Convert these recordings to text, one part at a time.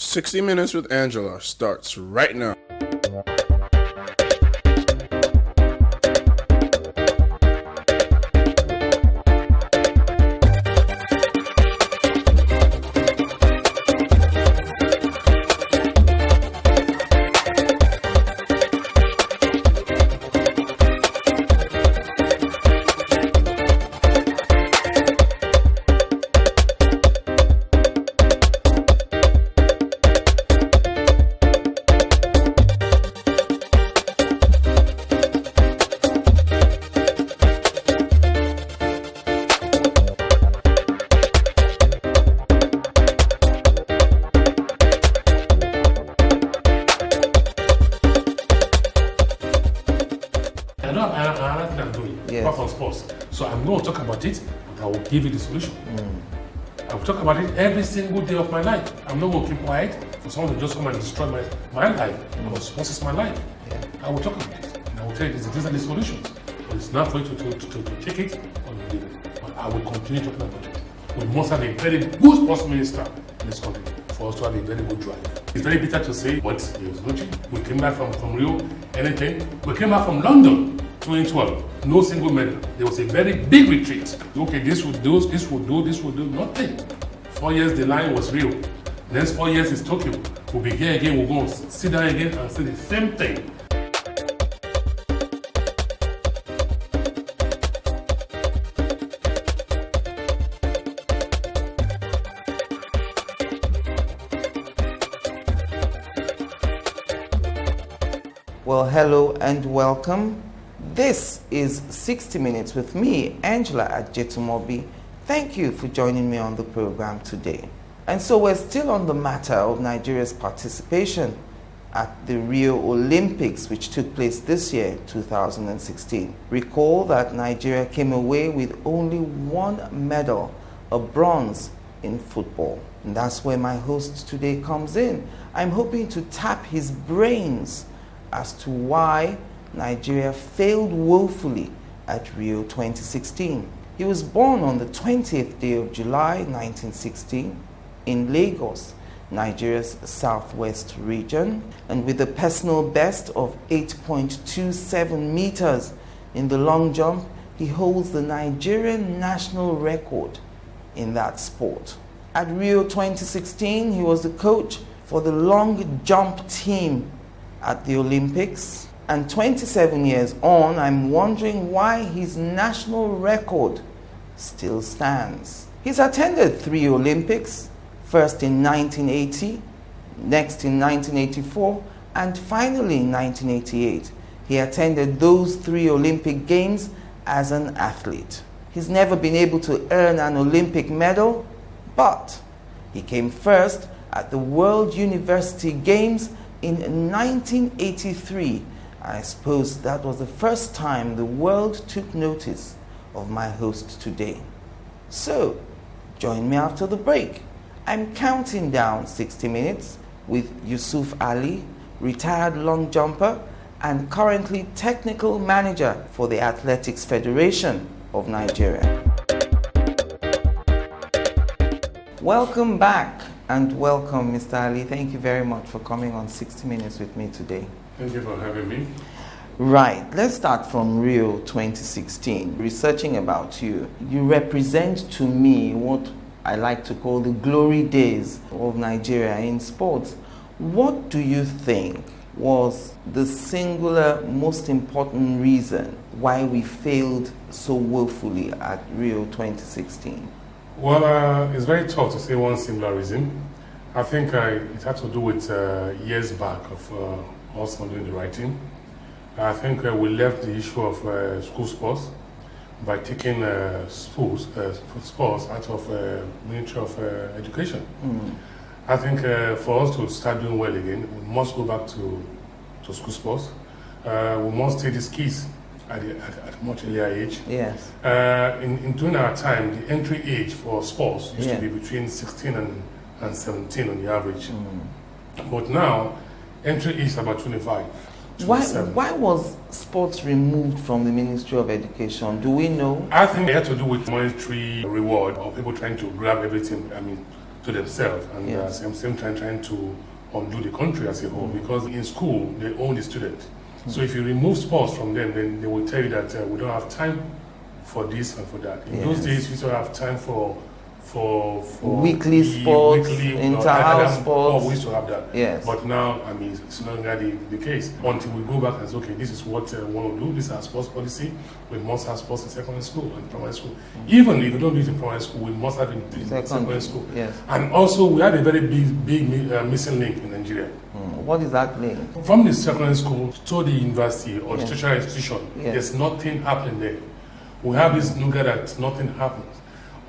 60 Minutes with Angela starts right now. From sports. So I'm going to talk about it, but I will give you the solution. I will talk about it every single day of my life. I'm not going to keep quiet for someone to just come and destroy my life, because sports is my life. I will talk about it, and I will tell you these are the solutions. But it's not for you to take it or leave it. But I will continue talking about it. We must have a very good sports minister in this country for us to have a very good drive. It's very bitter to say, but it was nothing. We came back from Rio, anything. We came back from London, 2012, no single medal. There was a very big retreat. Okay, this would do, nothing. 4 years the line was Rio. Next 4 years is Tokyo. We'll be here again, we'll go sit down again and say the same thing. Well, hello and welcome. This is 60 Minutes with me, Angela Adjetumobi. Thank you for joining me on the program today. And so we're still on the matter of Nigeria's participation at the Rio Olympics, which took place this year, 2016. Recall that Nigeria came away with only one medal, a bronze in football. And that's where my host today comes in. I'm hoping to tap his brains as to why Nigeria failed woefully at Rio 2016. He was born on the 20th day of July 1916 in Lagos, Nigeria's southwest region, and with a personal best of 8.27 meters in the long jump, he holds the Nigerian national record in that sport. At Rio 2016, he was the coach for the long jump team at the Olympics, and 27 years on, I'm wondering why his national record still stands. He's attended 3 Olympics, first in 1980, next in 1984, and finally in 1988. He attended those 3 Olympic Games as an athlete. He's never been able to earn an Olympic medal, but he came first at the World University Games in 1983. I suppose that was the first time the world took notice of my host today. So, join me after the break. I'm counting down 60 minutes with YUSUF Ali, retired long jumper and currently technical manager for the Athletics Federation of Nigeria. Welcome back. And welcome, Mr. Ali. Thank you very much for coming on 60 Minutes with me today. Thank you for having me. Right, let's start from Rio 2016. Researching about you, you represent to me what I like to call the glory days of Nigeria in sports. What do you think was the singular most important reason why we failed so woefully at Rio 2016? Well, it's very tough to say one singular reason. I think it had to do with years back of us not doing the right thing. I think we left the issue of school sports by taking sports out of Ministry of Education. I think for us to start doing well again, we must go back to school sports. We must take these kids at a much earlier age. Yes. During our time, the entry age for sports used to be between 16 and 17 on the average. But now, entry age is about 25. Why was sports removed from the Ministry of Education? Do we know? I think it had to do with monetary reward or people trying to grab everything. I mean, to themselves, and Yes. at the same time trying to undo the country as a whole. Because in school, they own the student. So if you remove sports from them, then they will tell you that we don't have time for this and for that. In those days, we used to have time for weekly the sports, weekly, inter-house sports. We used to have that. Yes. But now, I mean, it's no longer the case. Until we go back and say, okay, this is what we want to do. This is our sports policy. We must have sports in secondary school and primary school. Even if we don't do it in primary school, we must have it in secondary school. Yes. And also, we had a very big missing link in Nigeria. What is that link? From the secondary school to the university or the tertiary institution, Yes. there's nothing happening there. We have this nougat that nothing happens.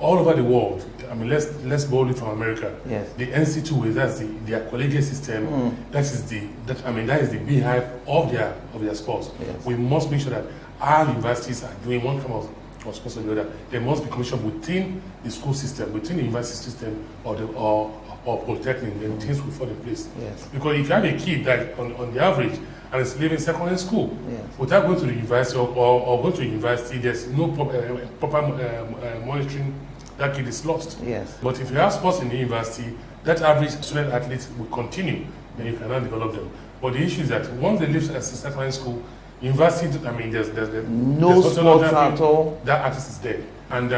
All over the world, I mean, let's borrow it from America. Yes. The NC2, that's their collegiate system. That is the beehive of their sports. Yes. We must make sure that our universities are doing one kind of sports or the other. They must be commissioned within the school system, within the university system, or polytechnic. Then things will fall in place. Yes. Because if you have a kid that on the average and is leaving secondary school, Yes. without going to the university or going to the university, there's no proper monitoring. That kid is lost. Yes. But if you have sports in the university, that average student athlete will continue, then you cannot develop them. But the issue is that once they leave secondary school, university, I mean, there's No sports at all. That artist is dead. And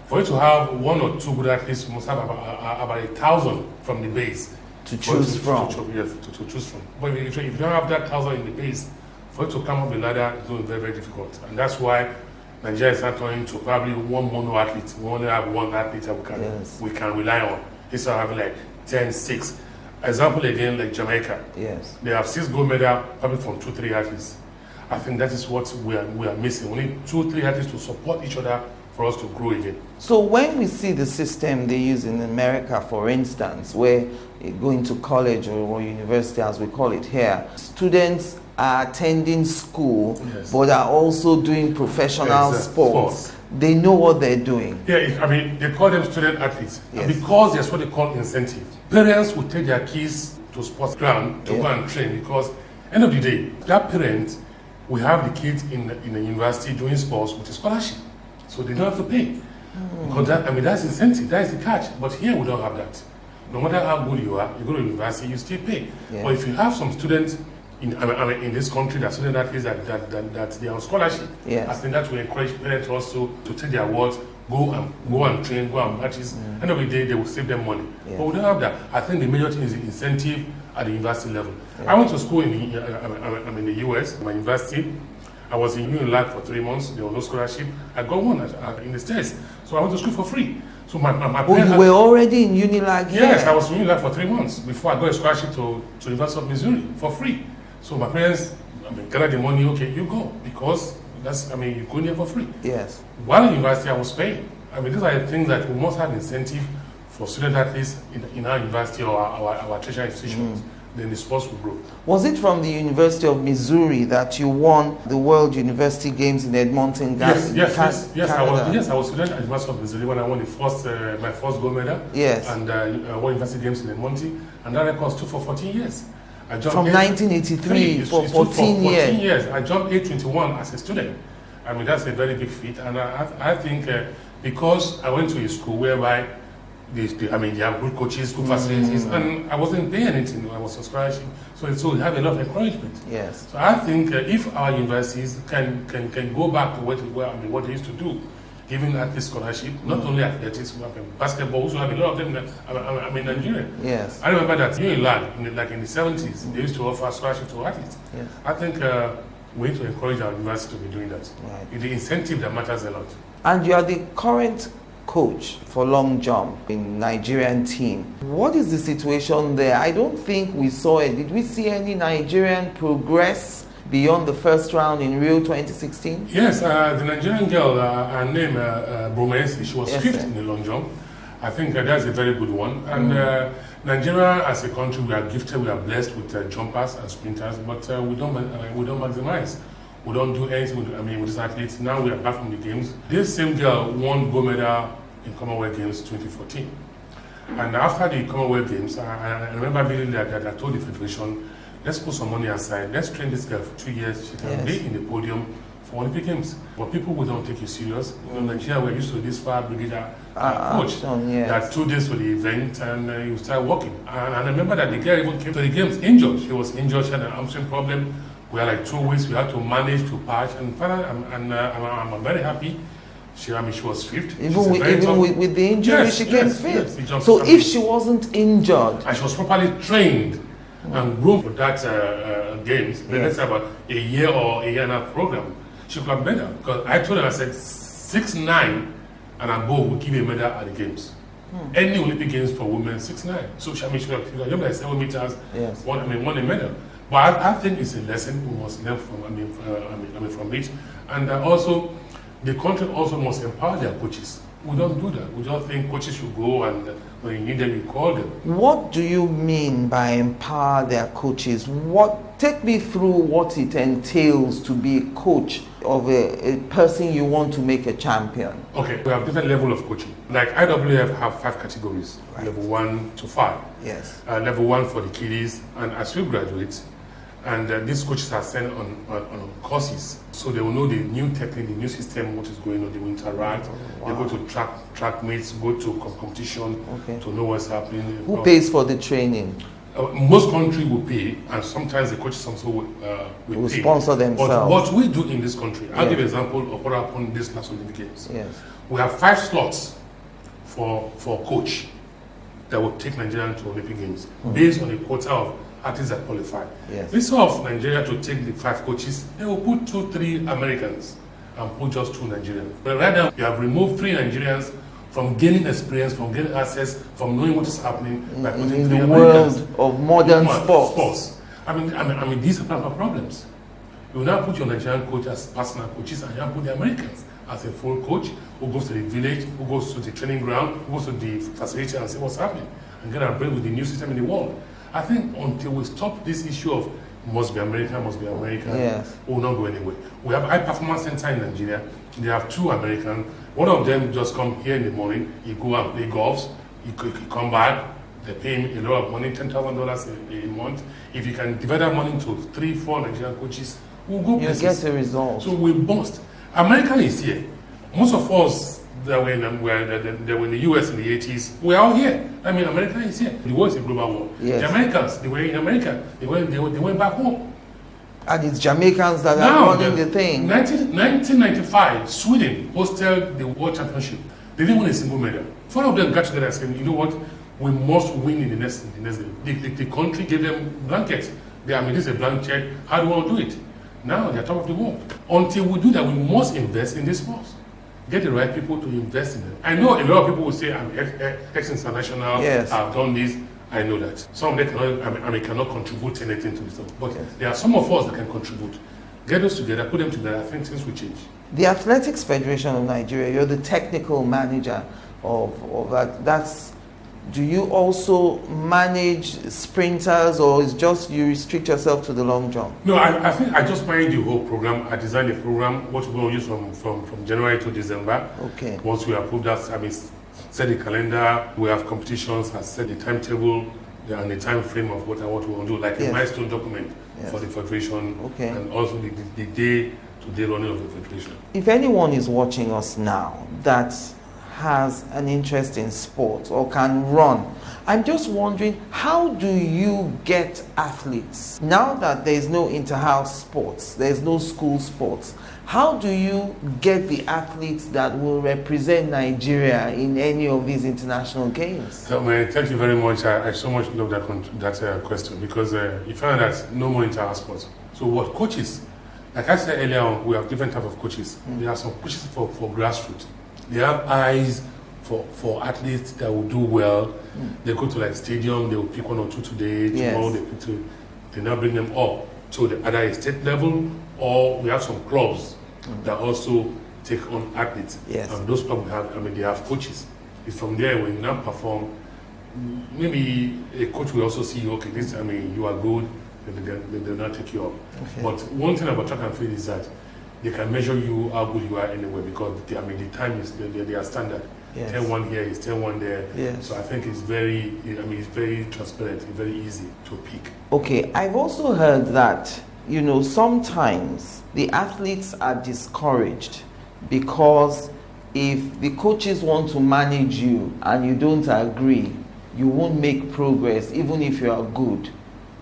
for you to have one or two good athletes, you must have about 1,000 from the base To choose from. To choose from. But if you don't have that 1,000 in the base, for you to come up the ladder, it's going to be very, very difficult. And that's why Nigeria is not turning to probably one mono athlete. We only have one athlete that we can rely on. Instead of having like 10, 6. Example again, like Jamaica. Yes. They have 6 gold medals, probably from 2, 3 athletes. I think that is what we are missing. We need 2, 3 athletes to support each other for us to grow again. So when we see the system they use in America, for instance, where going to college or university, as we call it here, students are attending school, Yes. but are also doing professional sports. They know what they're doing. Yeah, I mean, they call them student athletes. Yes. Because that's what they call incentive. Parents will take their kids to sports ground to go and train because, end of the day, that parent will have the kids in the university doing sports with a scholarship. So they don't have to pay. Because that's incentive, that is the catch. But here we don't have that. No matter how good you are, you go to university, you still pay. Yeah. But if you have some students in this country that student athletes that they are on scholarship, Yes. I think that will encourage parents also to take their words, go and train, go and practice. End of the day, they will save them money. Yes. But we don't have that. I think the major thing is the incentive at the university level. I went to school in the US, my university. I was in Unilag for 3 months. There was no scholarship. I got one in the States. So I went to school for free. So my Oh, you were already in Unilag here? Yes, I was in Unilag for 3 months before I got a scholarship to University of Missouri for free. So my parents, gathered the money, okay, you go. Because you go there for free. Yes. While in university, I was paying. These are the things that we must have incentive for student athletes in our university or our tertiary institutions. Then the sports will grow. Was it from the University of Missouri that you won the World University Games in Edmonton, Yes. Canada? I was student at the University of Missouri when I won my first gold medal. Yes. And won University Games in Edmonton, and that record stood for 14 years. I jumped From 1983 for 14 years. I jumped 821 as a student. That's a very big feat, and I think because I went to a school whereby they have good coaches, good facilities, and I wasn't paying anything. I was on scholarship, so we have a lot of encouragement. Yes. So I think if our universities can go back to what they used to do, giving athletes scholarship, not only athletics, basketball, also have a lot of them in Nigeria. Yes. I remember that in the 70s, they used to offer scholarship to athletes. Yes. I think we need to encourage our university to be doing that. Right. It's the incentive that matters a lot. And you are the current coach for long jump in Nigerian team. What is the situation there? I don't think we saw it. Did we see any Nigerian progress beyond the first round in Rio 2016? Yes, the Nigerian girl, her name Bromesi, she was Yes, 5th sir. in the long jump. I think that's a very good one. And Nigeria, as a country, we are gifted, we are blessed with jumpers and sprinters, but we don't maximize. We don't do anything with these athletes. Now we are back from the games. This same girl won gold medal in Commonwealth Games 2014. And after the Commonwealth Games, I remember really that I told the Federation, let's put some money aside, let's train this girl for 2 years. She can Yes. be in the podium for Olympic Games. But people will don't take you serious. In Nigeria, we're used to this fire brigade coach. Yes. That 2 days for the event and you start working. And I remember that the girl even came to the games injured. She was injured, she had an hamstring problem. We had like 2 weeks, we had to manage to patch. And finally, I'm very happy. She was fifth. Even with the injury, she came fifth. Yes, so if she wasn't injured, and she was properly trained and groomed for that games, let's say about a year or a year and a half program, she could have medal. Because I told her, I said 6'9" and above will give a medal at the games. Any Olympic Games for women, 6'9". So she was jumping like 7 meters, won a medal. But I think it's a lesson we must learn from from it, and also the country also must empower their coaches. We don't do that. We don't think coaches should go and when you need them, you call them. What do you mean by empower their coaches? Take me through what it entails to be a coach of a person you want to make a champion. Okay, we have different level of coaching. Like IWF have 5 categories, level 1 to 5. Yes. Level 1 for the kiddies, and as we graduate, and these coaches are sent on courses, so they will know the new technique, the new system, what is going on. They will interact. They go to track mates, go to competition to know what's happening. Who pays for the training? Most countries will pay, and sometimes the coaches also will pay. Sponsor themselves. But what we do in this country, I'll give an example of what happened in this last Olympic Games. Yes. We have 5 slots for coach that will take Nigeria to Olympic Games based on a quota of athletes that qualify. Yes. Instead of Nigeria to take the 5 coaches, they will put 2-3 Americans and put just 2 Nigerians. But right now, we have removed 3 Nigerians from gaining experience, from getting access, from knowing what is happening by putting in 3 the Americans. world of modern sports. I mean, these are problems. You will now put your Nigerian coach as personal coaches, and you have put the Americans as a full coach who goes to the village, who goes to the training ground, who goes to the facility and see what's happening, and get our brain with the new system in the world. I think until we stop this issue of must be American, we will not go anywhere. We have High Performance Center in Nigeria. They have 2 Americans. One of them just come here in the morning, he go and play golf, he come back, they pay him a lot of money, $10,000 a month. If you can divide that money into 3-4 Nigerian coaches, we'll go places. You get a result. So we must. America is here. Most of us that were in the US in the 80s, we're all here. I mean, America is here. The world is a global war. Yes. The Americans, they were in America. They went back home. And it's Jamaicans that are running the thing. 1995, Sweden hosted the World Championship. They didn't win a single medal. 4 of them got together and said, you know what, we must win in the next game. The country gave them blankets. This is a blank check. How do we want to do it? Now they're top of the world. Until we do that, we must invest in this sports. Get the right people to invest in them. I know a lot of people will say, I'm ex-international, yes. I've done this. I know that. Some of them cannot contribute anything to this stuff. But there are some of us that can contribute. Get those together, put them together, I think things will change. The Athletics Federation of Nigeria, you're the technical manager of that. Do you also manage sprinters, or is just you restrict yourself to the long jump? No, I think I just manage the whole program. I designed the program, what we're going to use from January to December. Okay. Once we approve that, set the calendar, we have competitions, I set the timetable and the time frame of what I want to do, like a milestone document for the Federation, and also the day-to-day running of the Federation. If anyone is watching us now that has an interest in sports or can run, I'm just wondering, how do you get athletes? Now that there's no inter-house sports, there's no school sports, how do you get the athletes that will represent Nigeria in any of these international games? So, thank you very much. I so much love that question, because you find that no more inter-house sports. So what coaches, like I said earlier on, we have different type of coaches. There are some coaches for grassroots. They have eyes for athletes that will do well. They go to like stadium, they will pick 1 or 2 today, tomorrow they now bring them up to the either a state level, or we have some clubs that also take on athletes. Yes. And those clubs they have coaches. It's from there when you now perform, maybe a coach will also see, okay, you are good, they'll not take you up. Okay. But one thing about track and field is that they can measure you how good you are anywhere, because the time is their standard. Yes. 10-1 here is 10-1 there. Yes. So I think it's very transparent, very easy to pick. Okay, I've also heard that sometimes the athletes are discouraged because if the coaches want to manage you and you don't agree, you won't make progress even if you are good.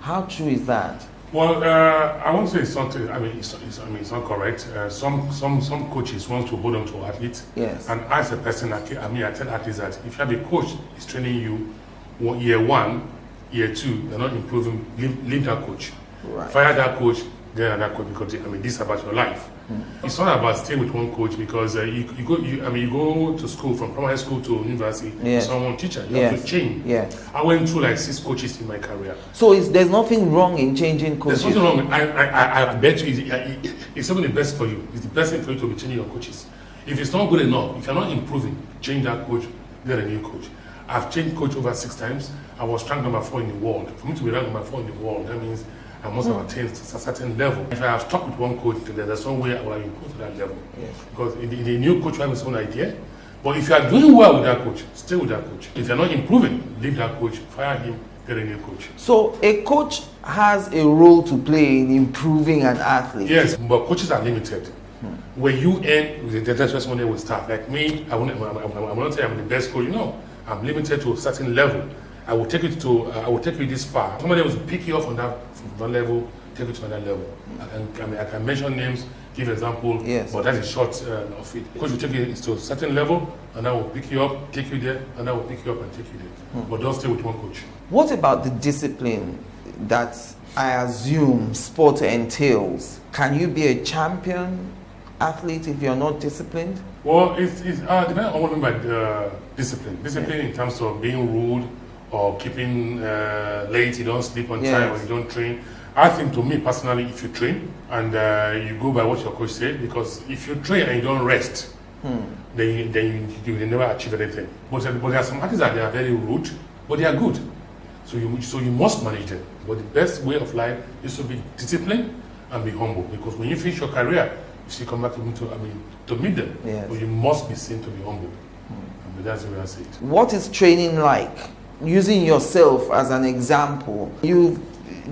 How true is that? Well, I won't say it's not. It's not correct. Some coaches want to hold on to athletes. Yes. And as a person, I tell athletes that if you have a coach is training you, year 1, year 2, you're not improving. Leave that coach. Right. Fire that coach. Get another coach because this is about your life. It's not about staying with one coach because you go to school from primary school to university. Yes. Someone teacher, you Yes. have to change. Yes. I went through like 6 coaches in my career. So there's nothing wrong in changing coaches. There's nothing wrong. I bet you it's something the best for you. It's the best thing for you to be changing your coaches. If it's not good enough, if you're not improving, change that coach, get a new coach. I've changed coach over 6 times. I was ranked number 4 in the world. For me to be ranked number 4 in the world, that means I must have attained a certain level. If I have stuck with one coach, then there's some way I will have improved to that level. Yes. Because the new coach will have his own idea. But if you are doing well with that coach, stay with that coach. If you're not improving, leave that coach, fire him, get a new coach. So a coach has a role to play in improving an athlete. Yes, but coaches are limited. When you end, that's where someone will start. Like me, I'm not saying I'm the best coach. No, I'm limited to a certain level. I will take you this far. Somebody will pick you up from one level, take you to another level. I can mention names, give example, yes. But that is short of it. Coach will take you to a certain level, and I will pick you up, take you there, and I will pick you up and take you there. But don't stay with one coach. What about the discipline that I assume sport entails? Can you be a champion athlete if you're not disciplined? Well, it depends on what I mean by discipline. Discipline in terms of being rude, or keeping late, you don't sleep on time, or you don't train. I think, to me personally, if you train and you go by what your coach said, because if you train and you don't rest, then you will never achieve anything. But there are some athletes that they are very rude, but they are good. So you must manage them. But the best way of life is to be disciplined and be humble, because when you finish your career, you still come back to meet them. Yes. But you must be seen to be humble. And that's the way I see it. What is training like? Using yourself as an example, you've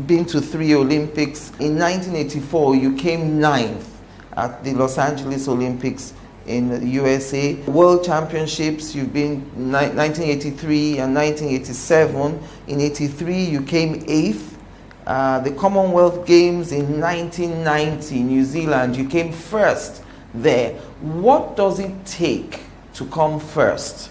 been to 3 Olympics. In 1984, you came 9th at the Los Angeles Olympics in the USA. World Championships, you've been 1983 and 1987. In 83, you came 8th. The Commonwealth Games in 1990, New Zealand, you came 1st there. What does it take to come 1st?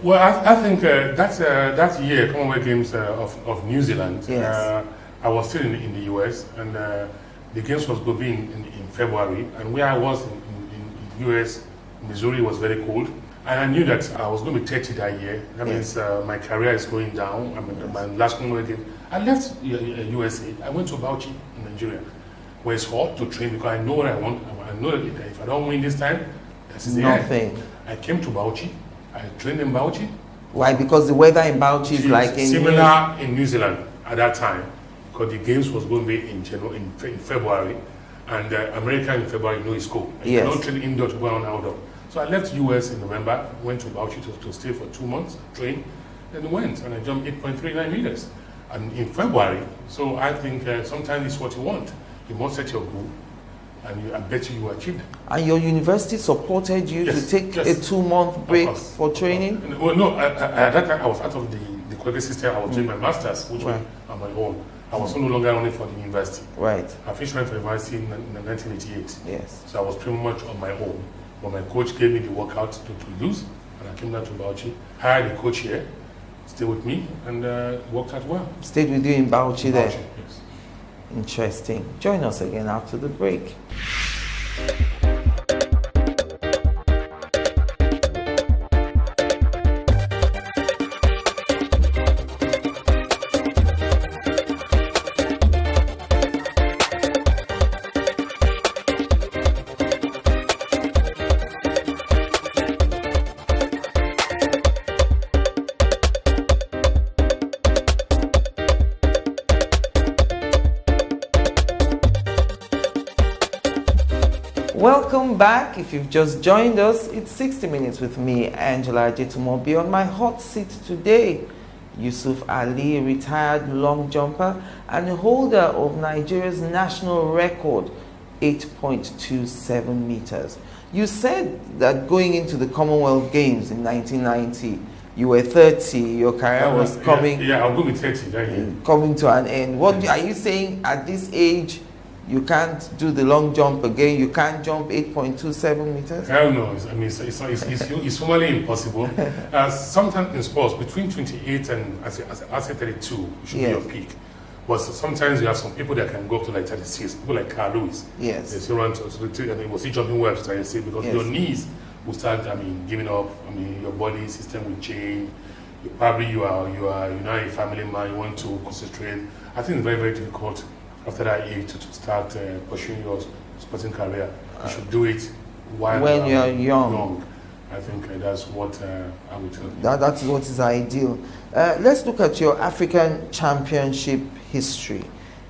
Well, I think that year, Commonwealth Games of New Zealand, yes. I was still in the US, and the Games was going to be in February, and where I was in US, Missouri was very cold, and I knew that I was going to be 30 that year. That yes. means my career is going down. My last Commonwealth Games, I left USA. I went to Bauchi in Nigeria, where it's hot to train because I know what I want. I know that if I don't win this time, this is the nothing. end. I came to Bauchi. I trained in Bauchi. Why? Because the weather in Bauchi is like similar in New Zealand at that time, because the games was going to be in February, and America in February, is cold. Yes. You don't train indoor to go on outdoor. So I left US in November, went to Bauchi to stay for 2 months, train, then went and I jumped 8.39 meters. And in February, so I think sometimes it's what you want. You must set your goal, and I bet you achieved it. And your university supported you to take a 2-month break for training? Well, no, at that time I was out of the quality system. I was doing my master's, which was on my own. I was no longer running for the university. Right. I finished running for the university in 1988. Yes. So I was pretty much on my own. But my coach gave me the workout to use, and I came down to Bauchi, hired a coach here, stayed with me, and worked out well. Stayed with you in Bauchi there? Yes. Interesting. Join us again after the break. Welcome back. If you've just joined us, it's 60 Minutes with me, Angela Jetumobi. On my hot seat today, YUSUF Ali, a retired long jumper and a holder of Nigeria's national record, 8.27 meters. You said that going into the Commonwealth Games in 1990, you were 30, your career was coming... Yeah, I'll go with 30 that year. Coming to an end. What are you saying at this age? You can't do the long jump again. You can't jump 8.27 meters. Hell no! It's formally impossible. Sometimes in sports, between 28 and I say 32 should be your peak. But sometimes you have some people that can go up to like 36. People like Carl Lewis. Yes. They still run to was he jumping well to 36 because your knees will start. Giving up. Your body system will change. You are now a family man. You want to concentrate. I think it's very, very difficult after that age to start pursuing your sporting career. You should do it when you're young. I think that's what I would tell you. That's what is ideal. Let's look at your African Championship history.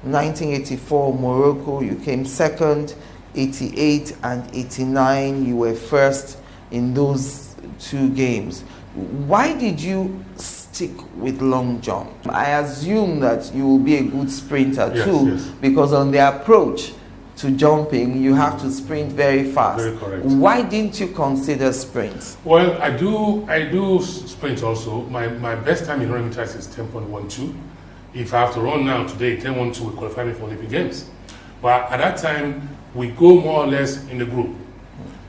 1984, Morocco, you came second. 88 and 89, you were first in those two games. Why did you stick with long jump? I assume that you will be a good sprinter too, because on the approach to jumping, you have to sprint very fast. Very correct. Why didn't you consider sprints? Well, I do sprint also. My best time in 100 meters is 10.12. If I have to run now today, 10.12 will qualify me for Olympic Games. But at that time, we go more or less in the group.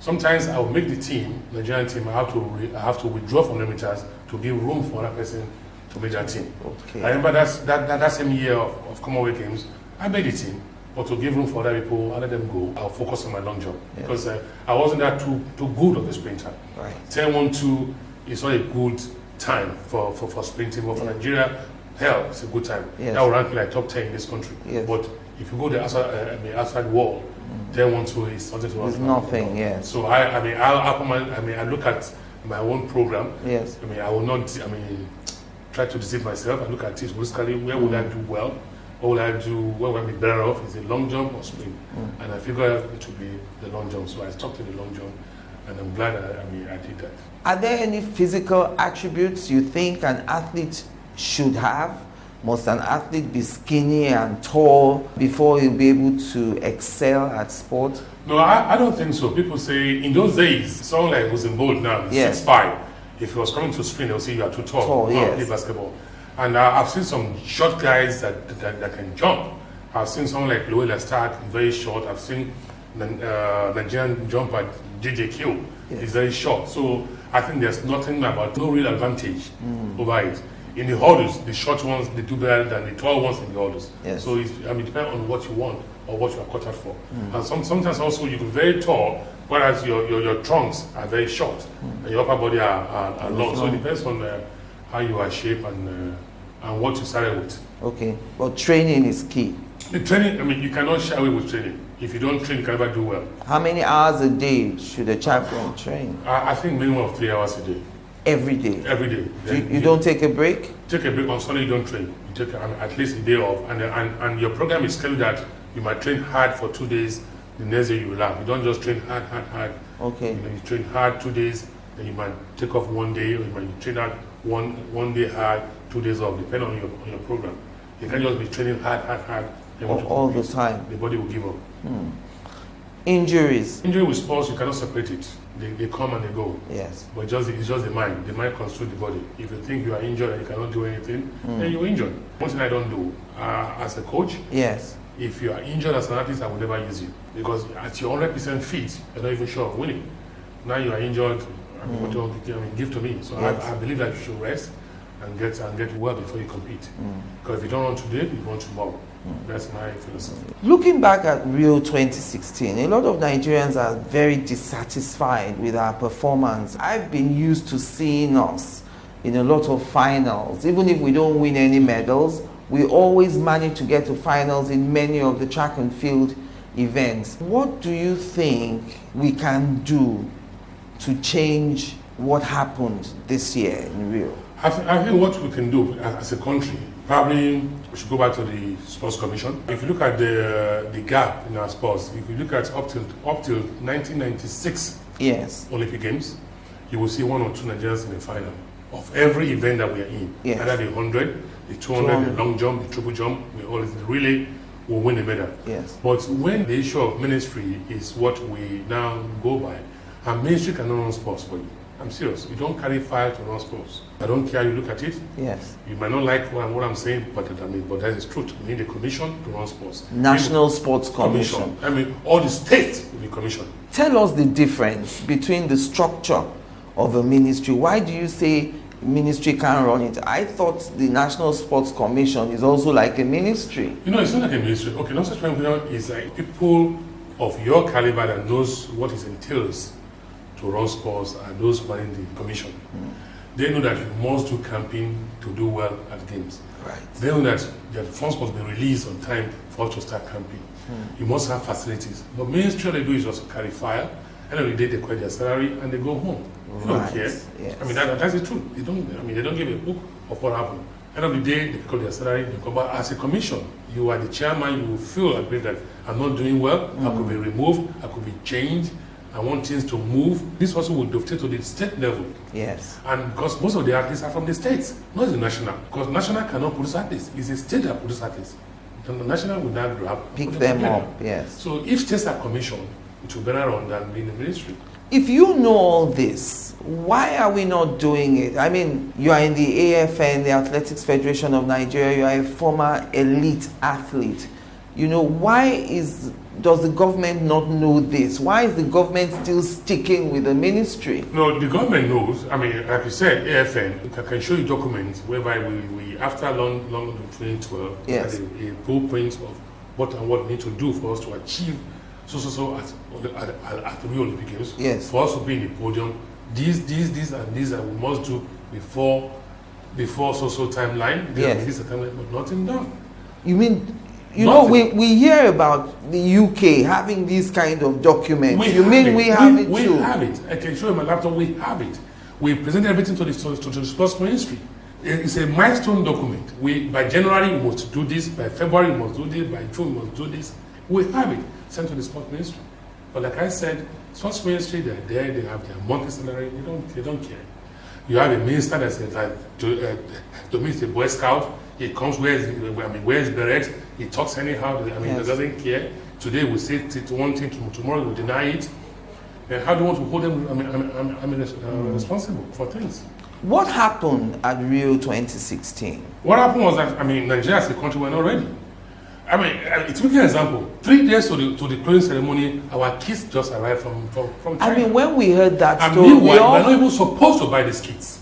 Sometimes I will make the team, Nigerian team. I have to withdraw from 100 meters to give room for another person to make that team. Okay. I remember that same year of Commonwealth Games, I made the team, but to give room for other people, I let them go. I'll focus on my long jump because I wasn't that too good of a sprinter. Right. 10.12 is not a good time for sprinting, but for Nigeria, hell, it's a good time. Yes. That will rank me like top 10 in this country. Yes. But if you go the outside wall, 10.12 is something to run. It's nothing. Yes. So I look at my own program. Yes. I will not. Try to deceive myself. I look at it holistically. Where would I do well? What would I do? Where would I be better off? Is it long jump or sprint? And I figured it would be the long jump. So I stuck to the long jump, and I'm glad I did that. Are there any physical attributes you think an athlete should have? Must an athlete be skinny and tall before he'll be able to excel at sport? No, I don't think so. People say in those days, someone like Usain Bolt now, 6'5". If he was coming to sprint, they'll say you are too tall. Play basketball. And I've seen some short guys that can jump. I've seen someone like Loela Stark, very short. I've seen Nigerian jumper JJ Kill. He's very short. So I think there's no real advantage over it. In the hurdles, the short ones, they do better than the tall ones in the hurdles. Yes. So it depends on what you want or what you are cut out for. And sometimes also you can be very tall, whereas your trunks are very short and your upper body are long. So it depends on how you are shaped and what you started with. Okay, but training is key. The training, you cannot shy away with training. If you don't train, you can never do well. How many hours a day should a champion train? I think minimum of 3 hours a day. Every day? Every day. You don't take a break? Take a break on Sunday, you don't train. You take at least a day off. And your program is scheduled that you might train hard for 2 days, the next day you laugh. You don't just train hard. Okay. You train hard 2 days, then you might take off 1 day, or you might train hard one day hard, 2 days off, depending on your program. You can't just be training hard. All the time. The body will give up. Injuries. Injury with sports, you cannot separate it. They come and they go. Yes. But it's just the mind. The mind controls the body. If you think you are injured and you cannot do anything, then you're injured. One thing I don't do as a coach. Yes. If you are injured as an athlete, I will never use you because at your 100% fit, you're not even sure of winning. Now you are injured. What do you give to me? So yes. I believe that you should rest and get well before you compete. Because if you don't run today, you run tomorrow. That's my philosophy. Looking back at Rio 2016, a lot of Nigerians are very dissatisfied with our performance. I've been used to seeing us in a lot of finals. Even if we don't win any medals, we always manage to get to finals in many of the track and field events. What do you think we can do to change what happened this year in Rio? I think what we can do as a country, probably we should go back to the Sports Commission. If you look at the gap in our sports, if you look at up till 1996 Olympic Games, you will see 1 or 2 Nigerians in the final. of every event that we are in. Yes. Either the 100, the 200, the long jump, the triple jump, we always relay will win a medal. Yes. But when the issue of ministry is what we now go by, and ministry cannot run sports for you. I'm serious. You don't carry file to run sports. I don't care. You look at it. Yes. You might not like what I'm saying, but but that is truth. We need a commission to run sports. National Sports Commission. I mean, all the states will be commissioned. Tell us the difference between the structure of a ministry. Why do you say ministry can't run it? I thought the National Sports Commission is also like a ministry. You know, it's not like a ministry. Okay, National Sports Commission is like people of your caliber that knows what it entails to run sports and those running the commission. They know that you must do camping to do well at games. Right. They know that the funds must be released on time for us to start camping. You must have facilities. But ministry, all they do is just carry file. End of the day, they collect their salary and they go home. They don't care. Yes. I mean, that's the truth. They don't. I mean, they don't give a book of what happened. End of the day, they collect their salary. They come back as a commission. You are the chairman. You will feel agree that I'm not doing well. I could be removed. I could be changed. I want things to move. This also will dovetail to the state level. Yes. And because most of the athletes are from the states, not the national. Because national cannot produce athletes. It's a state that produces athletes. And the national will not grab. Pick them up, yes. So if states are commissioned, it will better run than being the ministry. If you know all this, why are we not doing it? I mean, you are in the AFN, the Athletics Federation of Nigeria. You are a former elite athlete. You know, does the government not know this? Why is the government still sticking with the ministry? No, the government knows. I mean, like you said, AFN, I can show you documents whereby we after long 2012, yes, had a blueprint of what and what we need to do for us to achieve so at the Rio Olympic Games. Yes. For us to be in the podium, these and these that we must do before timeline. Yes. This timeline, but nothing done. You mean, you Nothing. know, we hear about the UK having these kind of documents. We have it we too? We have it. I can show you my laptop. We have it. We present everything to the sports ministry. It's a milestone document. By January we must do this. By February we must do this. By June we must do this. We have it sent to the sports ministry. But like I said, sports ministry, they're there. They have their monthly salary. They don't care. You have a minister that says to meet the Boy Scout. He comes, wears beret, he talks anyhow, I mean, yes, he doesn't care. Today we say one thing, tomorrow we deny it. And how do you want to hold them responsible for things? What happened at Rio 2016? What happened was that, I mean, Nigeria as a country were not ready. I mean, to make an example, 3 days to the closing ceremony, our kids just arrived from China. I mean, when we heard that and story, meanwhile, we're not even supposed to buy these kits.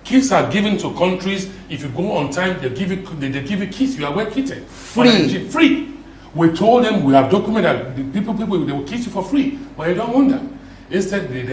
Kits are given to countries. If you go on time, they give you kits. You are well kitted. Free. We told them we have documented that the people they will kit you for free, but you don't want that. Instead, they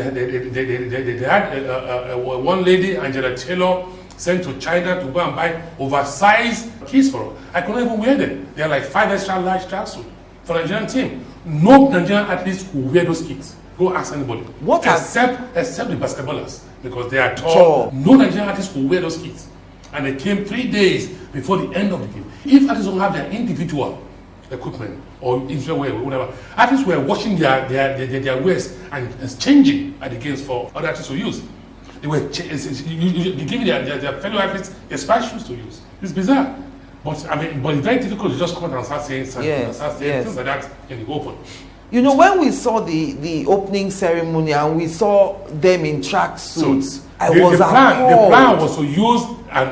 had one lady, Angela Taylor, sent to China to go and buy oversized kits for us. I couldn't even wear them. They are like 5 extra large tracksuits for the Nigerian team. No Nigerian athletes will wear those kits. Go ask anybody. Except the basketballers, because they are tall. No Nigerian artists will wear those kits. And they came 3 days before the end of the game. If artists don't have their individual equipment or individual wear, whatever, artists were washing their wares and changing at the games for other artists to use. They were giving their fellow athletes their spice shoes to use. It's bizarre. But it's very difficult to just come and start saying something and start saying things like that in the open. You know, when we saw the opening ceremony and we saw them in track suits, the plan was to use I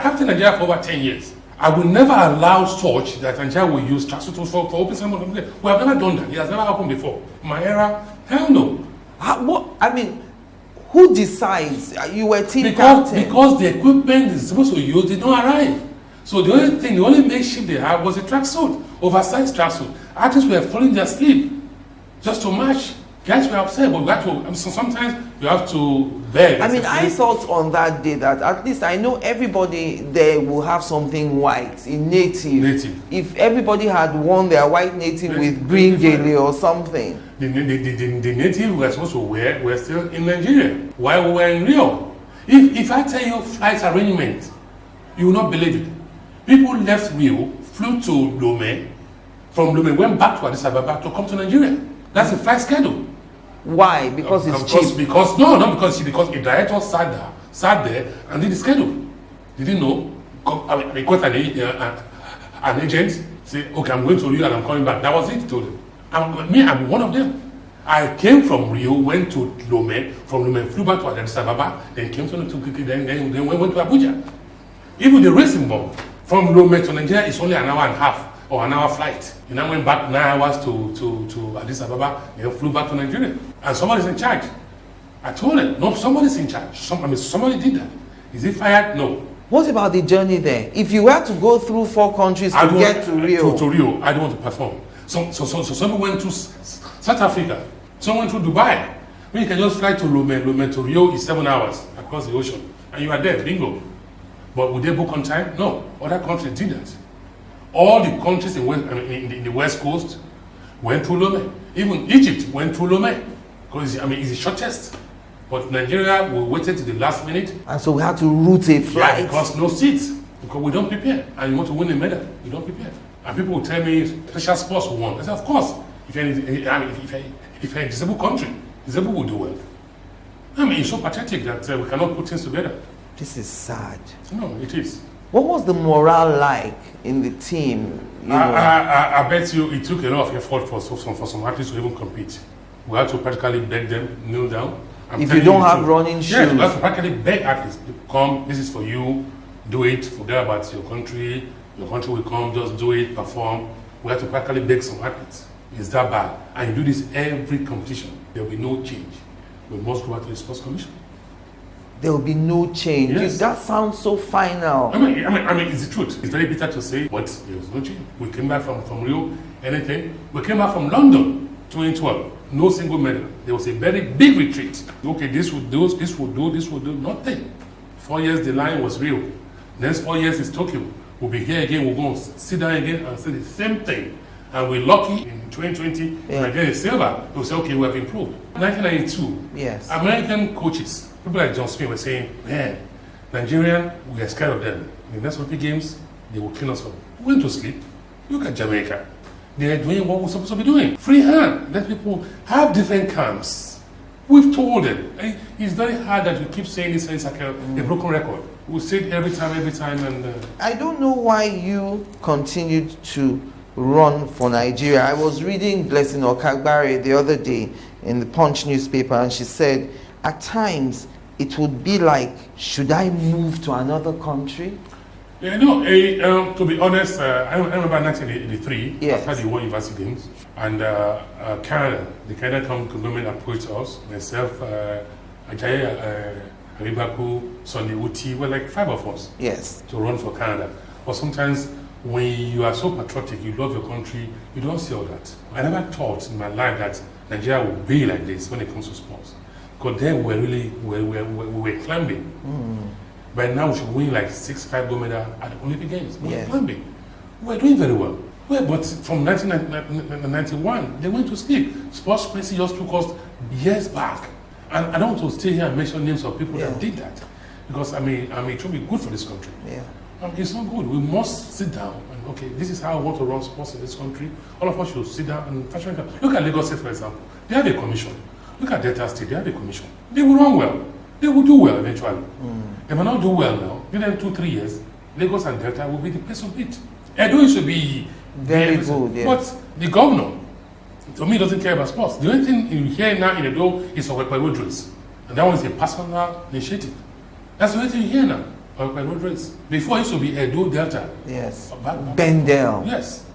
captained Nigeria for over 10 years. I will never allow such that Nigeria will use track suits for open ceremony. We have never done that. It has never happened before. In my era, hell no. Who decides? You were team captain. Because the equipment is supposed to use did not arrive. So the only makeshift they had was a tracksuit, oversized tracksuit. Artists were falling their sleep just to match. Guys were upset, but we had to. So sometimes you have to beg. I mean, I thought on that day that at least I know everybody there will have something white in native. If everybody had worn their white native with green gele or something. The native we were supposed to wear were still in Nigeria while we were in Rio. If I tell you flight arrangement, you will not believe it. People left Rio, flew to Lome, from Lome went back to Addis Ababa to come to Nigeria. That's the flight schedule. Why? Because it's cheap. Because no, not because a director sat there and did the schedule. Didn't know. I mean, got an agent say, okay, I'm going to Rio and I'm coming back. That was it. He told him. I'm one of them. I came from Rio, went to Lome, from Lome flew back to Addis Ababa, then came to then went to Abuja. Even the race involved from Lome to Nigeria is only an hour and a half or an hour flight. And I went back 9 hours to Addis Ababa, then flew back to Nigeria. And somebody's in charge. I told them, no, somebody's in charge. Somebody did that. Is he fired? No. What about the journey there? If you were to go through 4 countries to get to Rio. To Rio, I don't want to perform. So some went to South Africa. Some went to Dubai. When you can just fly to Lome to Rio is 7 hours across the ocean. And you are there, bingo. But would they book on time? No. Other countries did that. All the countries in the West Coast went through Lome. Even Egypt went through Lome. Because, it's the shortest. But Nigeria, we waited to the last minute. And so we had to route a flight. Yeah, because no seats. Because we don't prepare. And you want to win a medal, you don't prepare. And people will tell me, special sports will won. I say, of course. If you're a disabled country, disabled will do well. It's so pathetic that we cannot put things together. This is sad. No, it is. What was the morale like in the team? I bet you it took a lot of effort for some athletes to even compete. We had to practically beg them, kneel down. If you don't have running shoes. Yes, we have to practically beg athletes, come, this is for you, do it, forget about your country will come, just do it, perform. We have to practically beg some athletes. It's that bad. And you do this every competition. There will be no change. We must go back to the Sports Commission. There will be no change. Yes. That sounds so final. I mean, it's the truth. It's very bitter to say, but there was no change. We came back from Rio, anything. We came back from London, 2012. No single medal. There was a very big retreat. Okay, this would do, nothing. 4 years the line was Rio. Next 4 years is Tokyo. We'll be here again, we're going to sit down again and say the same thing. And we're lucky in 2020, Nigeria is silver. We'll say, okay, we have improved. 1992, yes. American coaches, people like John Smith were saying, man, Nigerian, we are scared of them. In the next Olympic Games, they will clean us up. We went to sleep. Look at Jamaica. They are doing what we're supposed to be doing. Free hand. Let people have different camps. We've told them. It's very hard that we keep saying this, it's like a broken record. We say it every time. And I don't know why you continued to run for Nigeria. I was reading Blessing Okagbare the other day in the Punch newspaper, and she said, at times, it would be like, should I move to another country? Yeah, no, to be honest, I remember 1983, yes. after the World University Games, and Canada, the Canadian government approached us, myself, Ajayi Aribaku, Sunday Uti, were like 5 of us to run for Canada. But sometimes when you are so patriotic, you love your country, you don't see all that. I never thought in my life that Nigeria would be like this when it comes to sports. Because then we were climbing. But now we should win like 6-5 gold medal at the Olympic Games. We were climbing. We were doing very well. But from 1991, they went to sleep. Sports Mercy just took us years back. And I don't want to stay here and mention names of people that did that. Because it should be good for this country. It's not good. We must sit down and, okay, this is how I want to run sports in this country. All of us should sit down and fashion. Look at Lagos State, for example. They have a commission. Look at Delta State. They have a commission. They will run well. They will do well eventually. They may not do well now. Give them 2-3 years. Lagos and Delta will be the place of it. Edo should be very good. Yes. But the governor, to me, doesn't care about sports. The only thing you hear now in Edo is of road race. And that one is a personal initiative. That's the only thing you hear now. Road race. Before it used to be Edo Delta. Yes. Bendel. Yes.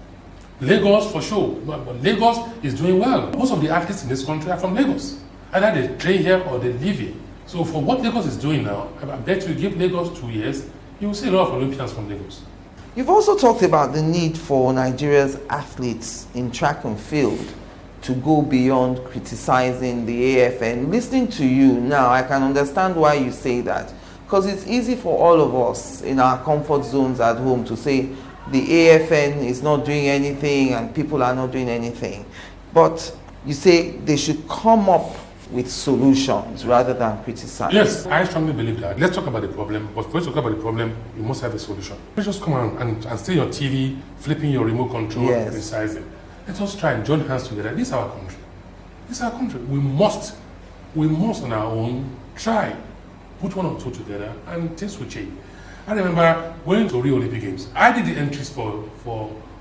Lagos for sure. But Lagos is doing well. Most of the athletes in this country are from Lagos. Either they train here or they live here. So for what Lagos is doing now, I bet you give Lagos 2 years, you will see a lot of Olympians from Lagos. You've also talked about the need for Nigeria's athletes in track and field to go beyond criticizing the AFN. Listening to you now, I can understand why you say that. Because it's easy for all of us in our comfort zones at home to say the AFN is not doing anything and people are not doing anything. But you say they should come up with solutions rather than criticize. Yes, I strongly believe that. Let's talk about the problem. But before you talk about the problem, you must have a solution. Let's just come on and stay on TV, flipping your remote control, criticizing. Let us try and join hands together. This is our country. It's our country. We must on our own try, put one or two together, and things will change. I remember going to Rio Olympic Games. I did the entries for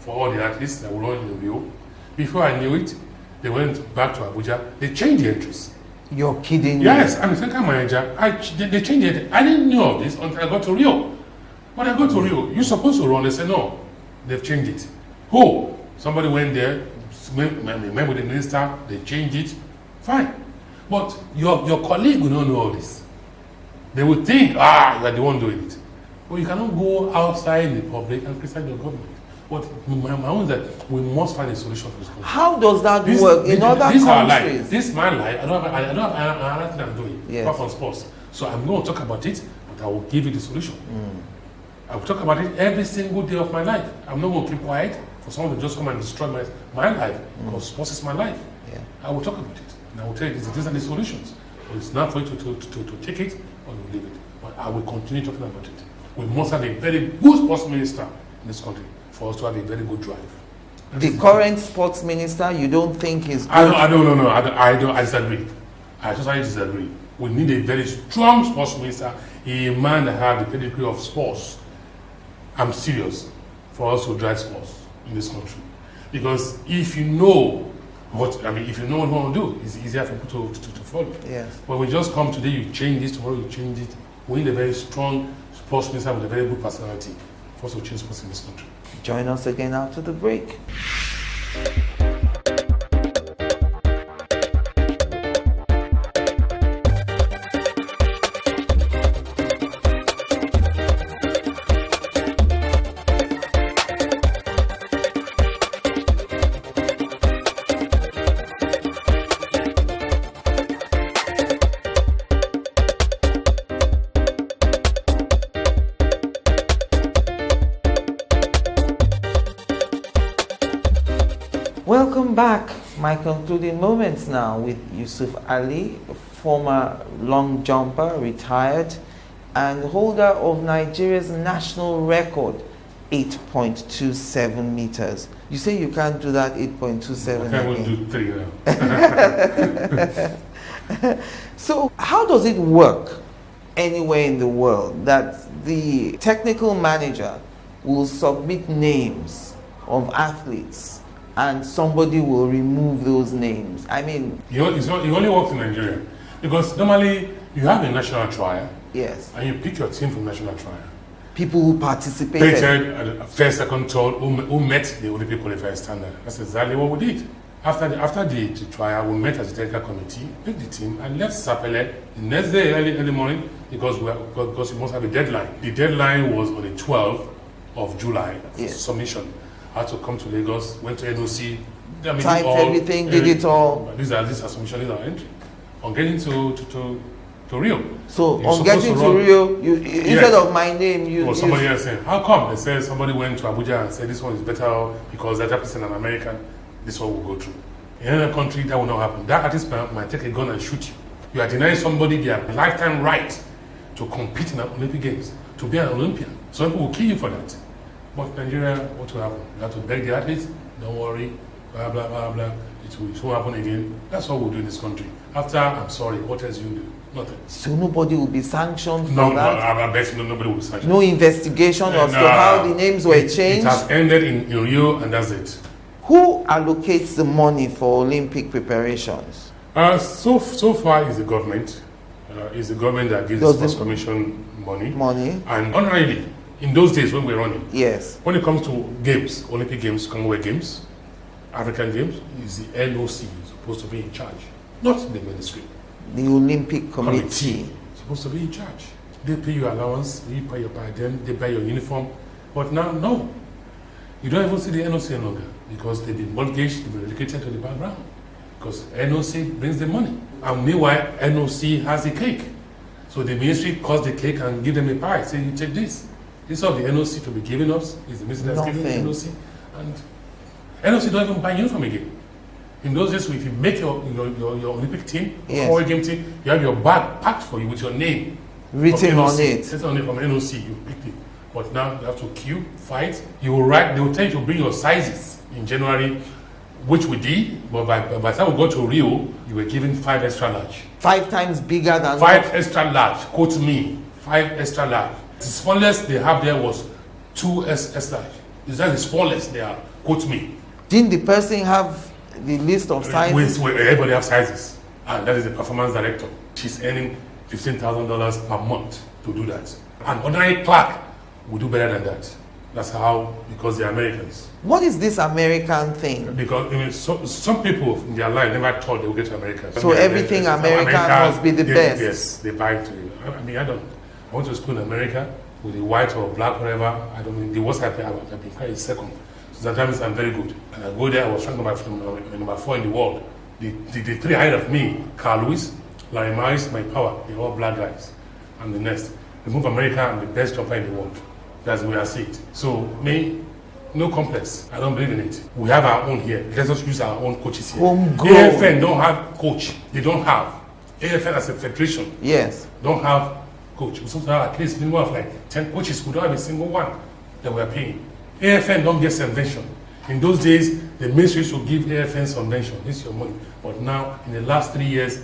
all the athletes that were running in Rio. Before I knew it, they went back to Abuja. They changed the entries. You're kidding me. Yes, I'm a second manager. They changed it. I didn't know of this until I got to Rio. When I got to Rio, you're supposed to run. They said, no, they've changed it. Who? Somebody went there, met with the minister, they changed it. Fine. But your colleague will not know all this. They will think, you are the one doing it. But you cannot go outside in the public and criticize your government. But my own is that we must find a solution to this country. How does that work in other countries? This is our life. This is my life. I don't have another thing I'm doing apart from sports. So I'm going to talk about it, but I will give you the solution. I will talk about it every single day of my life. I'm not going to keep quiet for someone to just come and destroy my life because sports is my life. Yeah. I will talk about it. And I will tell you these are the solutions. But it's not for you to take it or you leave it. But I will continue talking about it. We must have a very good sports minister in this country for us to have a very good drive. The current sports minister, you don't think is good? I disagree. I totally disagree. We need a very strong sports minister, a man that has the pedigree of sports. I'm serious for us to drive sports in this country. Because if you know what you want to do, it's easier for people to follow. Yes. When we just come today, you change this, tomorrow you change it. We need a very strong sports minister with a very good personality for us to change sports in this country. Join us again after the break. Welcome back. My concluding moments now with YUSUF Ali, former long jumper, retired, and holder of Nigeria's national record, 8.27 meters. You say you can't do that 8.27 I can't do 3 now. So how does it work anywhere in the world that the technical manager will submit names of athletes and somebody will remove those names? I mean, it only works in Nigeria because normally you have a national trial. Yes. And you pick your team from national trial. People who participated at the first, second, third, who met the Olympic qualifier standard. That's exactly what we did. After the trial, we met as a technical committee, picked the team, and left Sapele the next day early morning because we must have a deadline. The deadline was on the 12th of July. Yes. Submission. I had to come to Lagos, went to NOC, typed everything, did it all. These are submission, these are entry. On getting to Rio. So on getting to Rio, instead of my name, well, somebody else saying, how come? They said somebody went to Abuja and said this one is better because that person is an American, this one will go through. In another country, that will not happen. That artist might take a gun and shoot you. You are denying somebody their lifetime right to compete in the Olympic Games, to be an Olympian. Some people will kill you for that. But Nigeria, what will happen? You have to beg the athletes, don't worry, blah, blah, blah, blah. It won't happen again. That's what we'll do in this country. After, I'm sorry, what else you do? Nothing. So nobody will be sanctioned for that? No, I bet nobody will be sanctioned. No investigation as to how the names were changed? It has ended in Rio and that's it. Who allocates the money for Olympic preparations? So far is the government. It's the government that gives the Sports Commission money. And honorably, in those days when we're running, yes. When it comes to games, Olympic Games, Commonwealth Games, African Games, is the NOC supposed to be in charge, not the ministry. The Olympic Committee supposed to be in charge. They pay your allowance, you pay by them, they buy your uniform. But now, no. You don't even see the NOC any longer because they've been mortgaged, they've been relegated to the background. Because NOC brings the money. And meanwhile, NOC has the cake. So the ministry cuts the cake and give them a pie. Say, you take this. Instead of the NOC to be giving us, is the ministry that's giving the NOC. And NOC don't even buy uniform again. In those days, if you make your Olympic team, yes, game team, you have your bag packed for you with your name written on it. It's only from NOC, you picked it. But now you have to queue, fight. You will write, they will tell you to bring your sizes in January. which we did, but by the time we got to Rio, you were given 5 extra large. 5 times bigger than 5 extra large, quote me, 5 extra large. The smallest they have there was 2S large. Is that the smallest they are, quote me. Didn't the person have the list of sizes? Everybody has sizes. And that is the performance director. She's earning $15,000 per month to do that. An ordinary clerk will do better than that. That's how, because they're Americans. What is this American thing? Because some people in their life never thought they would get to America. So everything American must be the best. Yes, they buy it to you. I went to school in America with the white or black, whatever. I don't mean the worst I've been quite is second. So sometimes I'm very good. And I go there, I was ranked number 4 in the world. The 3 ahead of me, Carl Lewis, Larry Myers, my power, they're all black guys. I'm the next. We move America, I'm the best jumper in the world. That's the way I see it. So, me, no complex. I don't believe in it. We have our own here. Let's just use our own coaches here. Homegrown. AFN don't have coach. They don't have. AFN as a federation. Yes. Don't have coach. We sometimes have at least minimum of like 10 coaches who don't have a single one that we are paying. AFN don't get subvention. In those days, the ministry should give AFN subvention. This is your money. But now, in the last 3 years,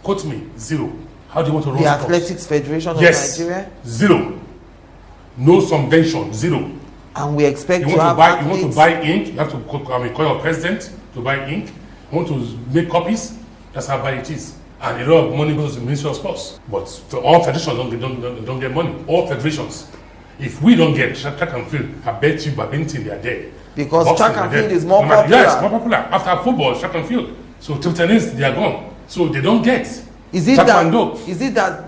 quote me, 0. How do you want to run The sports? Athletics Federation of Yes, Nigeria? 0. No subvention, 0. And we expect You to have want to buy ink, you have to call your president to buy ink. You want to make copies, that's how bad it is. And a lot of money goes to the Ministry of Sports. But all federations don't get money. All federations. If we don't get track and field, I bet you badminton they are dead. Because Boxing, track and field is more popular. Yes, more popular. After football, track and field. So table tennis, they are gone. So they don't get. Is it that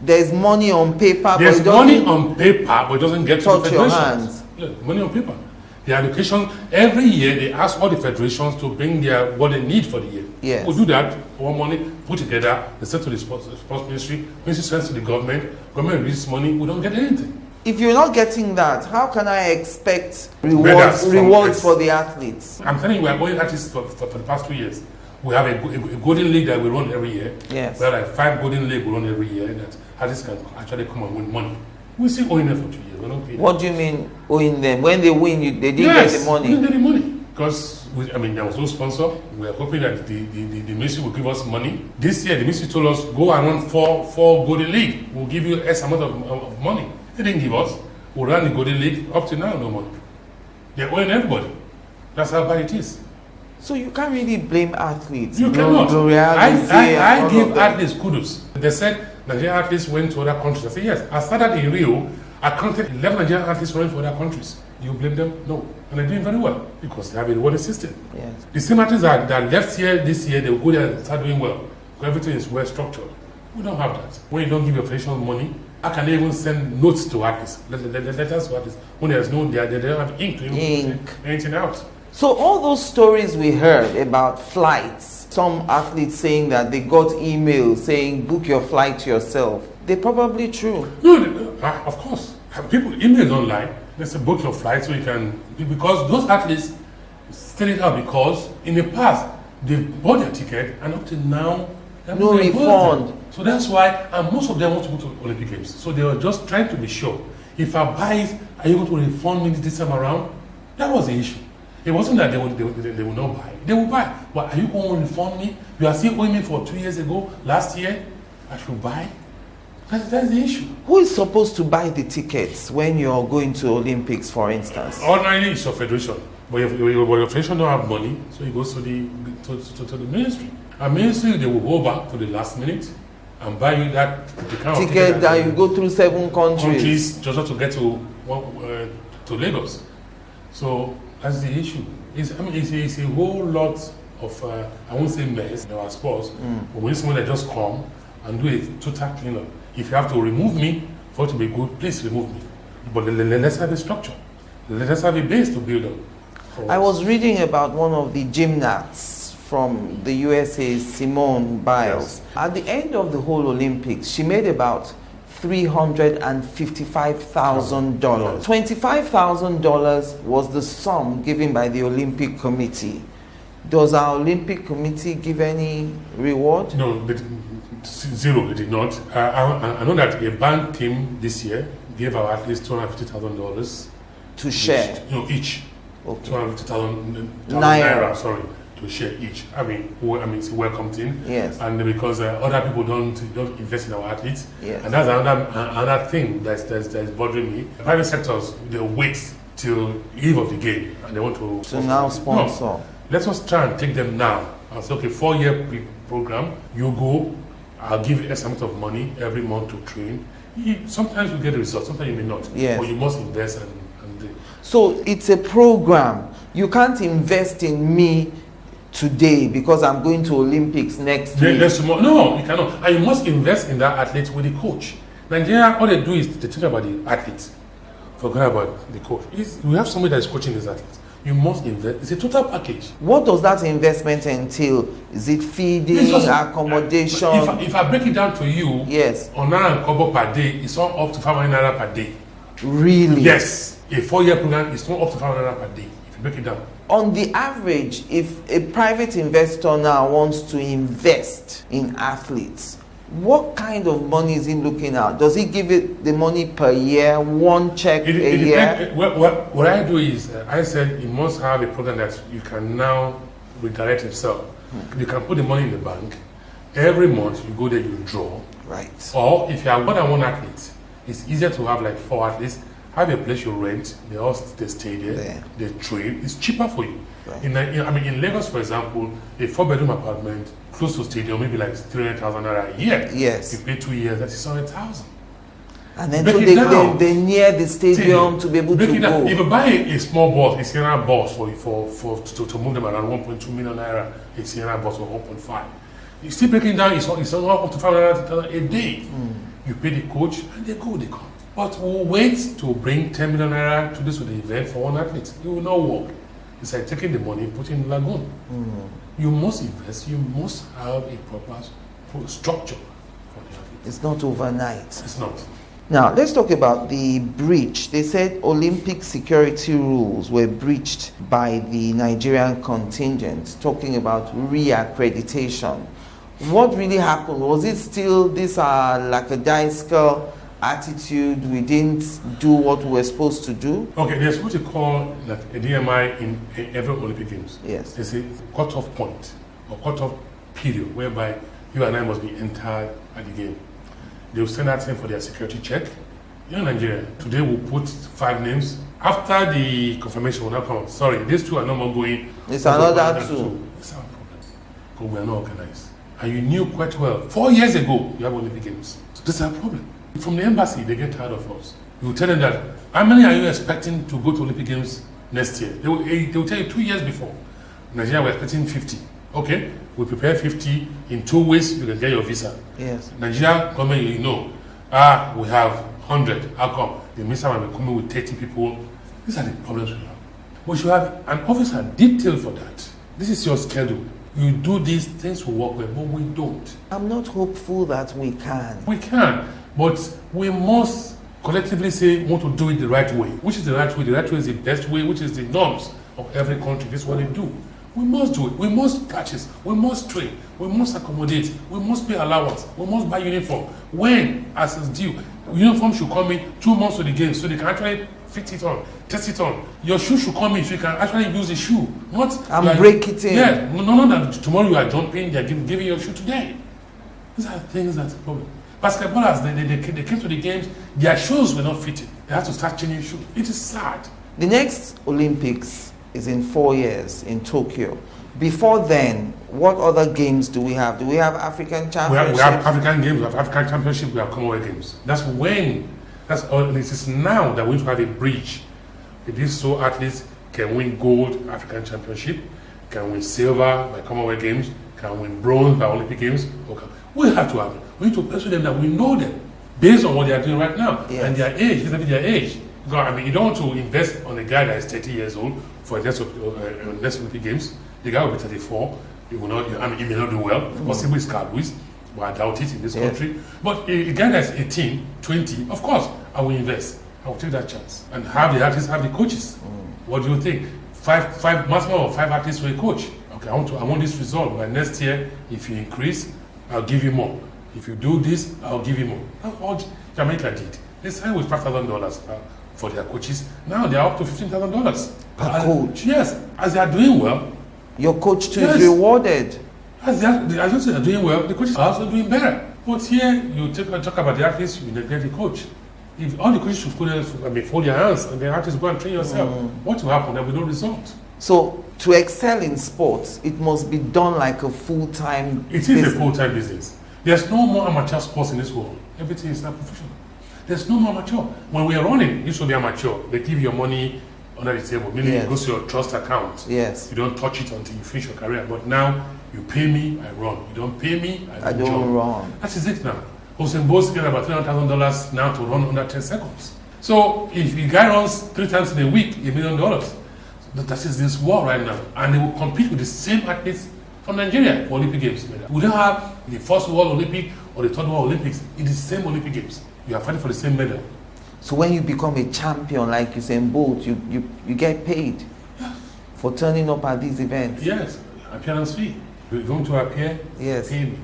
there's money on paper, There's but it money on paper, but it doesn't get to the touch your federations. hands? Yeah, money on paper. The education, every year they ask all the federations to bring what they need for the year. Yes. We'll do that, one money, put together, they send to the sports ministry sends to the government releases money, we don't get anything. If you're not getting that, how can I expect rewards for the athletes? I'm telling you, we are going at this for the past 2 years. We have a golden league that we run every year. Yes. We have like 5 golden leagues we run every year that athletes can actually come and win money. We still owing them for 2 years. We don't pay them. What do you mean owing them? When they win, they didn't get the money? We didn't get the money. Because, there was no sponsor. We are hoping that the ministry will give us money. This year, the ministry told us, go and run four golden league. We'll give you X amount of money. They didn't give us. We ran the golden league. Up to now, no money. They're owing everybody. That's how bad it is. So you can't really blame athletes. You cannot. I give them. athletes kudos. They said Nigerian athletes went to other countries. I said, yes. I started in Rio. I counted 11 Nigerian athletes running for other countries. Do you blame them? No. And they're doing very well because they have a rewarding system. Yes. The same athletes that left here this year, they will go there and start doing well. Because everything is well structured. We don't have that. When you don't give your federation money, I can even send notes to artists, letters to artists. When there's no, they don't have ink to even put anything out. So all those stories we heard about flights, some athletes saying that they got emails saying book your flight yourself, they're probably true. No, of course. People email online. They say book your flight so you can, because those athletes sell it out because in the past they bought their ticket and up to now no refund. So that's why, and most of them want to go to Olympic Games. So they were just trying to be sure. If I buy it, are you going to refund me this time around? That was the issue. It wasn't that they would not buy. They will buy. But are you going to refund me? You are still owing me for 2 years ago, last year. I should buy. That's the issue. Who is supposed to buy the tickets when you're going to Olympics, for instance? Ordinarily, it's your federation. But your federation don't have money, so it goes to the ministry. And ministry, they will go back to the last minute and buy you that ticket that you go through 7 countries just to get to Lagos. So that's the issue. It's a whole lot of I won't say mess in our sports. But when someone that just come and do a total cleanup, if you have to remove me for it to be good, please remove me. But let's have a structure. Let us have a base to build on. I was reading about one of the gymnasts from the USA, Simone Biles. Yes. At the end of the whole Olympics, she made about $355,000. $25,000 was the sum given by the Olympic Committee. Does our Olympic Committee give any reward? No, zero, they did not. I know that a band team this year gave our athletes $250,000 to share. Each. Okay. 250,000 Naira. sorry, to share each. It's a welcome thing. Yes. And because other people don't invest in our athletes. Yes. And that's another thing that's bothering me. Private sectors, they wait till eve of the game and they want to now sponsor. No. Let us try and take them now. I'll say, okay, 4-year program, you go, I'll give you X amount of money every month to train. Sometimes you get a result, sometimes you may not. Yes. But you must invest and So it's a program. You can't invest in me today because I'm going to Olympics next week. No, you cannot. And you must invest in that athlete with the coach. Nigeria, all they do is they think about the athletes. Forget about the coach. We have somebody that is coaching these athletes. You must invest. It's a total package. What does that investment entail? Is it feeding, accommodation? If I break it down to you, yes, on Naira and Kobo per day, it's all up to 500 Naira per day. Really? Yes. A 4-year program is all up to 500 Naira per day. If you break it down. On the average, if a private investor now wants to invest in athletes, what kind of money is he looking at? Does he give it the money per year, one check a year? What I do is, I said you must have a program that you can now redirect yourself. You can put the money in the bank. Every month you go there, you draw. Right. Or if you have more than one athlete, it's easier to have like 4 athletes. Have a place you rent. They stay there. They train. It's cheaper for you. Right. In Lagos, for example, a 4-bedroom apartment close to stadium, maybe like 300,000 naira a year. Yes. You pay 2 years, that's 600,000. And then so they near the stadium to be able to go. If you buy a small bus, a Sienna bus to move them around 1.2 million naira, a Sienna bus or 1.5. You still breaking down, it's all up to 500,000 a day. You pay the coach and they come. But we'll wait to bring 10 million naira to this with the event for one athlete. It will not work. It's like taking the money and putting in the lagoon. You must invest. You must have a proper structure for the athlete. It's not overnight. It's not. Now, let's talk about the breach. They said Olympic security rules were breached by the Nigerian contingent, talking about re-accreditation. What really happened? Was it still this lackadaisical attitude, we didn't do what we were supposed to do? Okay, there's what you call like a DMI in every Olympic Games. Yes. There's a cut-off point or cut-off period whereby you and I must be entered at the game. They will send that in for their security check. In Nigeria, today we'll put 5 names. After the confirmation will not come, sorry, these 2 are no more going. It's another 2. It's our problem. Because we are not organized. And you knew quite well, 4 years ago, you have Olympic Games. So this is our problem. From the embassy, they get tired of us. You tell them that, how many are you expecting to go to Olympic Games next year? They will tell you 2 years before. Nigeria, we're expecting 50. Okay, we prepare 50. In 2 weeks, you can get your visa. Yes. Nigeria government, we have 100. How come? The minister might be coming with 30 people. These are the problems we have. We should have an officer detailed for that. This is your schedule. You do these things will work well, but we don't. I'm not hopeful that we can. We can. But we must collectively say we want to do it the right way. Which is the right way? The right way is the best way, which is the norms of every country. This is what they do. We must do it. We must practice. We must train. We must accommodate. We must pay allowance. We must buy uniform. When, as is due, uniform should come in 2 months to the game so they can actually fit it on, test it on. Your shoe should come in so you can actually use the shoe. Not break it in. Yeah, no, that tomorrow you are jumping, they are giving your shoe today. These are things that's a problem. Basketballers, they came to the games, their shoes were not fitting. They had to start changing shoes. It is sad. The next Olympics is in 4 years in Tokyo. Before then, what other games do we have? Do we have African Championships? We have African games, we have African Championship, we have Commonwealth Games. It is now that we need to have a bridge. These so athletes can win gold African Championship, can win silver by Commonwealth Games, can win bronze by Olympic Games. Okay. We have to have it. We need to persuade them that we know them based on what they are doing right now. Yes. And their age, vis-a-vis their age. Because, you don't want to invest on a guy that is 30 years old for the next Olympic Games. The guy will be 34. He will not. He may not do well. Possibly it's Cowboys. But I doubt it in this country. But a guy that's 18, 20, of course, I will invest. I will take that chance and have the artists, have the coaches. What do you think? Maximum of 5 artists for a coach. Okay, I want this result by next year. If you increase, I'll give you more. If you do this, I'll give you more. That's all Jamaica did. They signed with $5,000 for their coaches. Now they're up to $15,000 Per coach? Yes. As they are doing well. Your coach too Yes. is rewarded. As they are doing well, the coaches are also doing better. But here, you talk about the athletes, you neglect the coach. If all the coaches should fold their hands and the athletes go and train yourself, what will happen? There will be no result. So to excel in sports, it must be done like a full-time It is a full-time business. There's no more amateur sports in this world. Everything is now professional. There's no more amateur. When we are running, it used to be amateur. They give your money under the table, meaning Yes. it goes to your trust account. Yes. You don't touch it until you finish your career. But now, you pay me, I run. You don't pay me, I don't jump. run. That is it now. Usain Bolt getting about $300,000 now to run under 10 seconds. So if a guy runs 3 times in a week, $1 million. That is this war right now. And they will compete with the same athletes from Nigeria for Olympic Games. We don't have the first World Olympic or the third World Olympics. It is the same Olympic Games. You are fighting for the same medal. So when you become a champion like Usain Bolt, you get paid for turning up at these events. Yes, appearance fee. You're going to appear, Yes. pay me.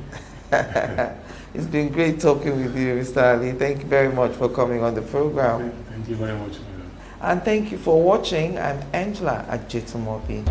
It's been great talking with you, Mr. Ali. Thank you very much for coming on the program. Thank you very much, madam. And thank you for watching. I'm Angela at Jetumobi.